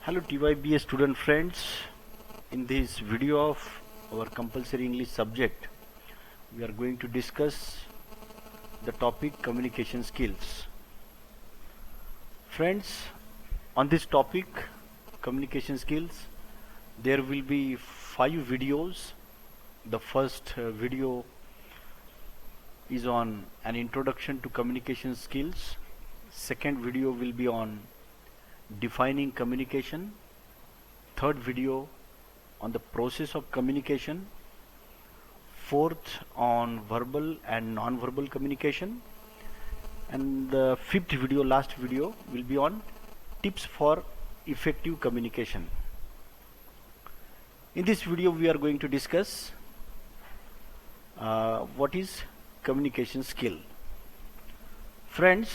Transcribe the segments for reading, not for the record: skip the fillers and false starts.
Hello TYBA student friends. In this video of our compulsory English subject, we are going to discuss the topic communication skills. Friends, on this topic communication skills, there will be 5 videos. The first video is on an introduction to communication skills. Second video will be on defining communication. Third video on the process of communication. Fourth on verbal and non-verbal communication. And the fifth video, last video, will be on tips for effective communication. In this video we are going to discuss what is communication skill. Friends,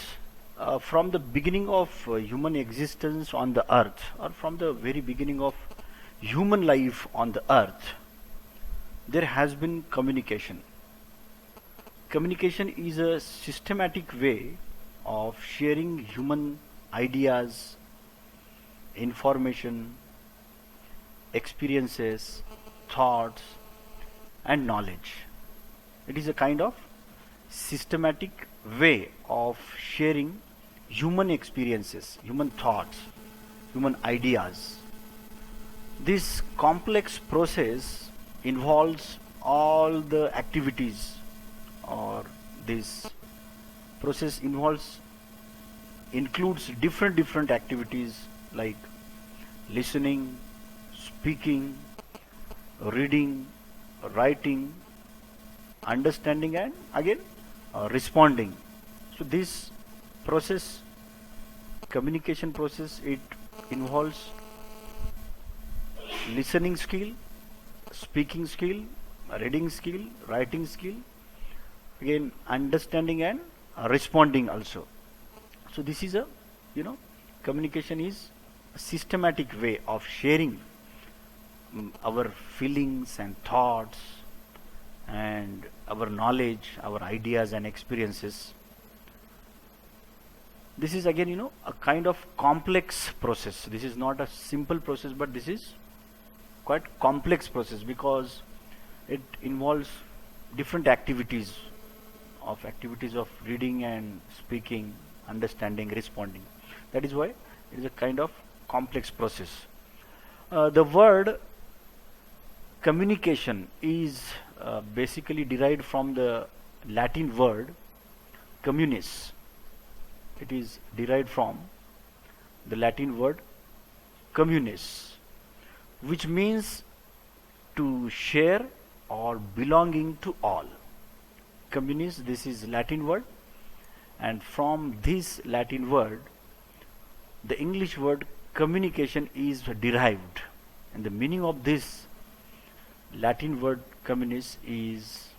from the beginning of human existence on the earth, or from the very beginning of human life on the earth, there has been communication. Communication is a systematic way of sharing human ideas, information, experiences, thoughts, and knowledge. It is a kind of systematic way of sharing human experiences, human thoughts, human ideas. This complex process involves all the activities, or this process includes different activities like listening, speaking, reading, writing, understanding, and again responding. So this process, communication process, it involves listening skill, speaking skill, reading skill, writing skill, again understanding and responding also. So this is a, communication is a systematic way of sharing our feelings and thoughts and our knowledge, our ideas and experiences. This is again, a kind of complex process. This is not a simple process, but this is quite complex process because it involves different activities of reading and speaking, understanding, responding. That is why it is a kind of complex process. The word communication is basically derived from the Latin word communis. It is derived from the Latin word communis, which means to share or belonging to all. Communis, this is Latin word, and from this Latin word the English word communication is derived, and the meaning of this Latin word communis is,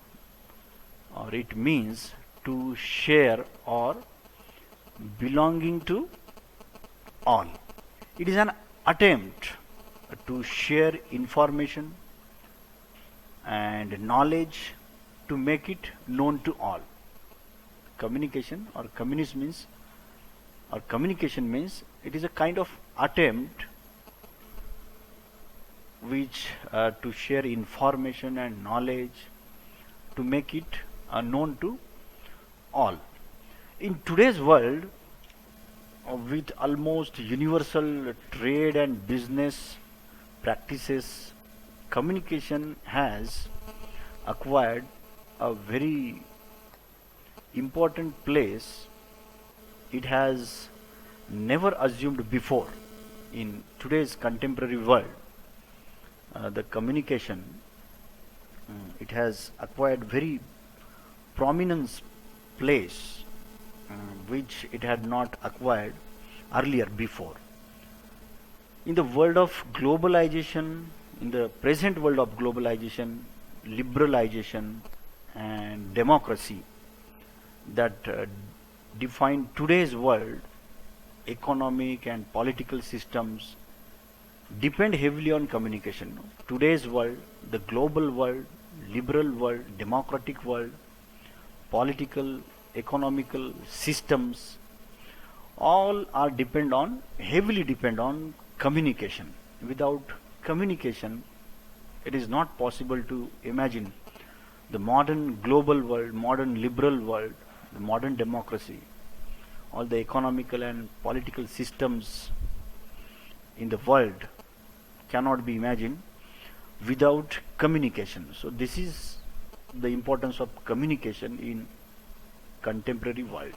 or it means to share or belonging to all. It is an attempt to share information and knowledge to make it known to all. Communication or communism means, or communication means, it is a kind of attempt which to share information and knowledge to make it known to all. In today's world, with almost universal trade and business practices, communication has acquired a very important place it has never assumed before. In today's contemporary world, the communication, it has acquired very prominent place which it had not acquired earlier before. In the world of globalization, in the present world of globalization, liberalization and democracy that define today's world, economic and political systems depend heavily on communication. Today's world, the global world, liberal world, democratic world, political, economical systems, all are heavily depend on communication. Without communication, it is not possible to imagine the modern global world, modern liberal world, the modern democracy, all the economical and political systems in the world cannot be imagined without communication. So this is the importance of communication in contemporary world.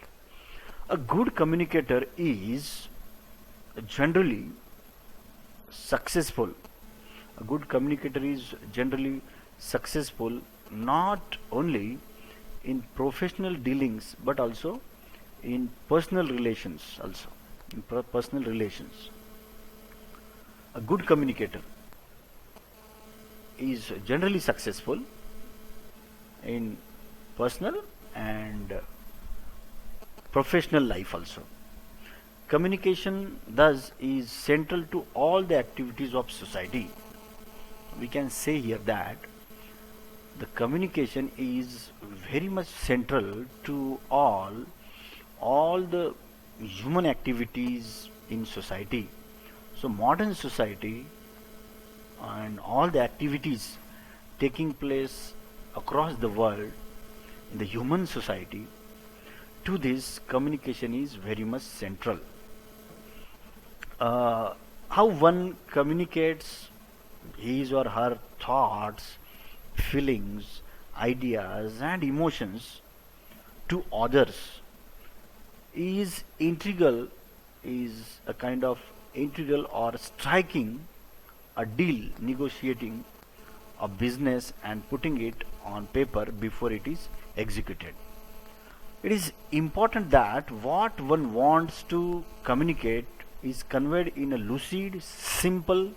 A good communicator is generally successful. A good communicator is generally successful not only in professional dealings but also in personal relations also. In personal relations. A good communicator is generally successful in personal and professional life also. Communication thus is central to all the activities of society. We can say here that the communication is very much central to all the human activities in society. So modern society and all the activities taking place across the world in the human society, to this communication is very much central. How one communicates his or her thoughts, feelings, ideas and emotions to others is integral, is a kind of integral or striking a deal, negotiating a business and putting it on paper before it is executed. It is important that what one wants to communicate is conveyed in a lucid, simple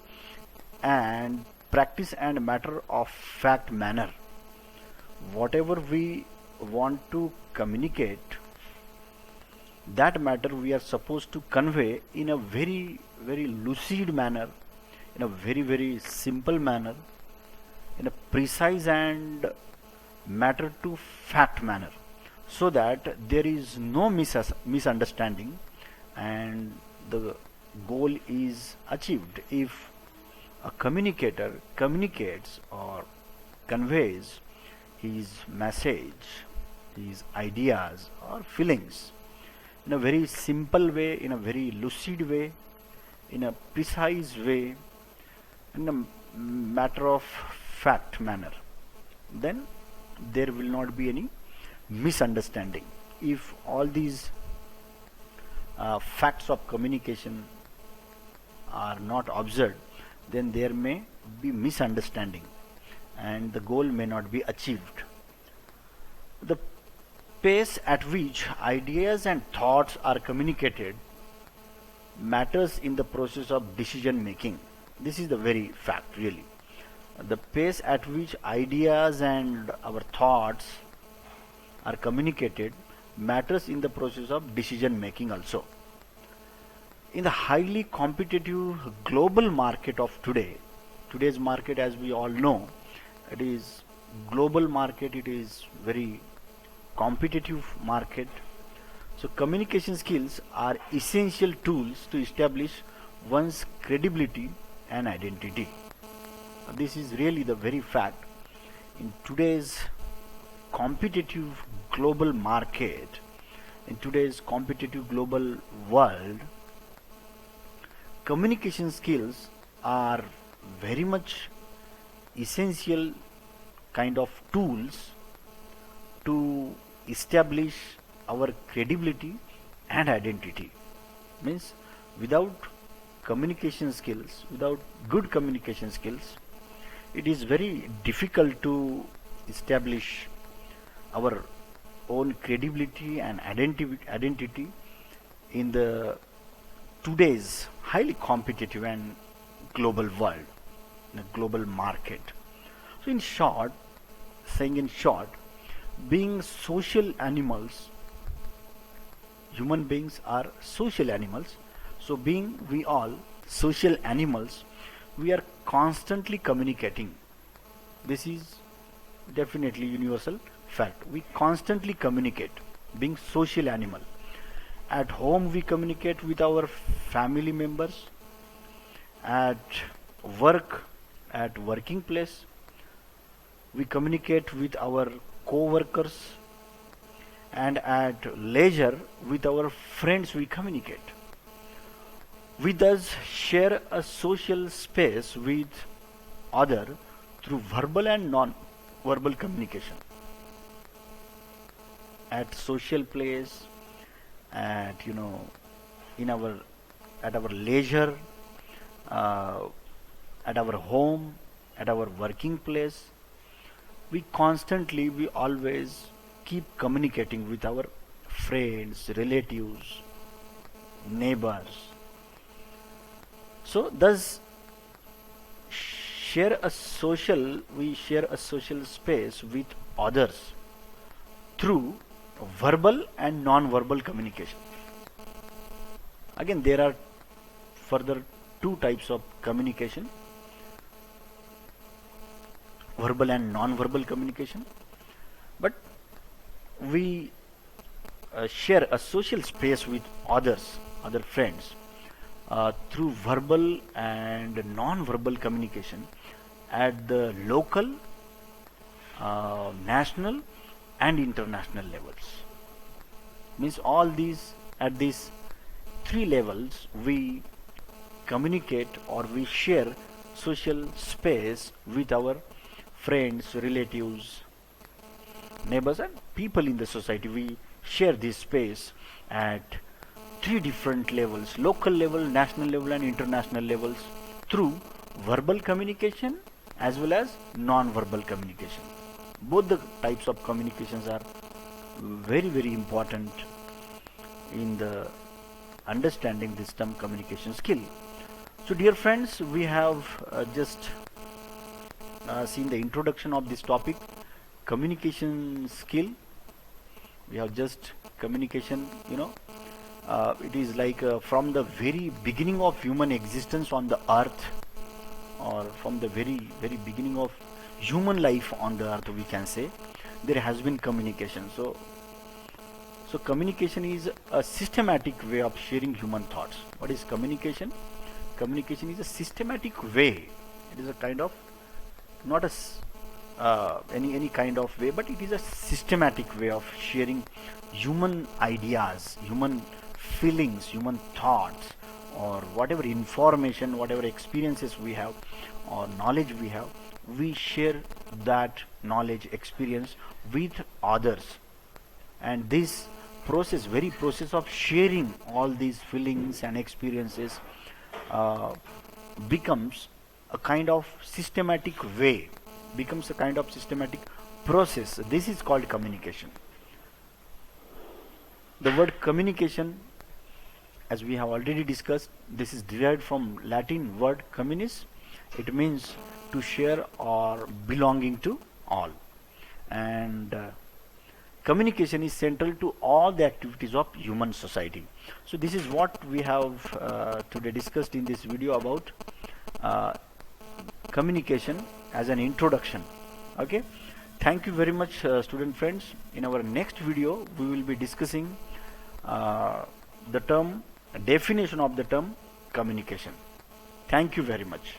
and practice and matter of fact manner. Whatever we want to communicate, that matter we are supposed to convey in a very lucid manner, in a very simple manner, in a precise and matter to fact manner, so that there is no misunderstanding and the goal is achieved. If a communicator communicates or conveys his message, his ideas or feelings in a very simple way, in a very lucid way, in a precise way, in a matter of fact manner, then there will not be any misunderstanding. If all these facts of communication are not observed, then there may be misunderstanding and the goal may not be achieved. The pace at which ideas and thoughts are communicated matters in the process of decision making. This is the very fact really. The pace at which ideas and our thoughts are communicated matters in the process of decision making also. In the highly competitive global market of today's market, as we all know, it is global market, it is very competitive market. So communication skills are essential tools to establish one's credibility and identity. This is really the very fact. In today's competitive global market, in today's competitive global world, communication skills are very much essential kind of tools to establish our credibility and identity. Means without communication skills, without good communication skills, it is very difficult to establish our own credibility and identity in the today's highly competitive and global world, in a global market. So in short, being social animals, human beings are social animals. So being we all social animals, we are constantly communicating. This is definitely universal fact. We constantly communicate, being social animal. At home we communicate with our family members, at work, at working place, we communicate with our co-workers, and at leisure with our friends we communicate. We thus share a social space with other through verbal and non-verbal communication. At social place, at in our at our leisure, uh, at our home, at our working place, we always keep communicating with our friends, relatives, neighbors. So thus we share a social space with others through verbal and non-verbal communication. Again, there are further two types of communication: verbal and non-verbal communication. But we share a social space with other friends through verbal and non-verbal communication at the local, national, and international levels. Means all these, at these three levels, we communicate or we share social space with our friends, relatives, neighbors, and people in the society. We share this space at three different levels: local level, national level, and international levels, through verbal communication as well as non-verbal communication. Both the types of communications are very, very important in the understanding this term communication skill. So dear friends, we have just seen the introduction of this topic, communication skill. We have just communication, it is like from the very beginning of human existence on the earth, or from the very, very beginning of human life on the earth, we can say, there has been communication. So communication is a systematic way of sharing human thoughts. What is communication? Communication is a systematic way. It is a kind of, not any kind of way, but it is a systematic way of sharing human ideas, human feelings, human thoughts, or whatever information, whatever experiences we have or knowledge we have. We share that knowledge, experience with others, and this very process of sharing all these feelings and experiences becomes a kind of systematic way, becomes a kind of systematic process. This is called communication. The word communication, as we have already discussed, this is derived from Latin word communis. It means to share or belonging to all, and communication is central to all the activities of human society. So this is what we have today discussed in this video about communication as an introduction. Okay, thank you very much, student friends. In our next video we will be discussing the definition of the term communication. Thank you very much.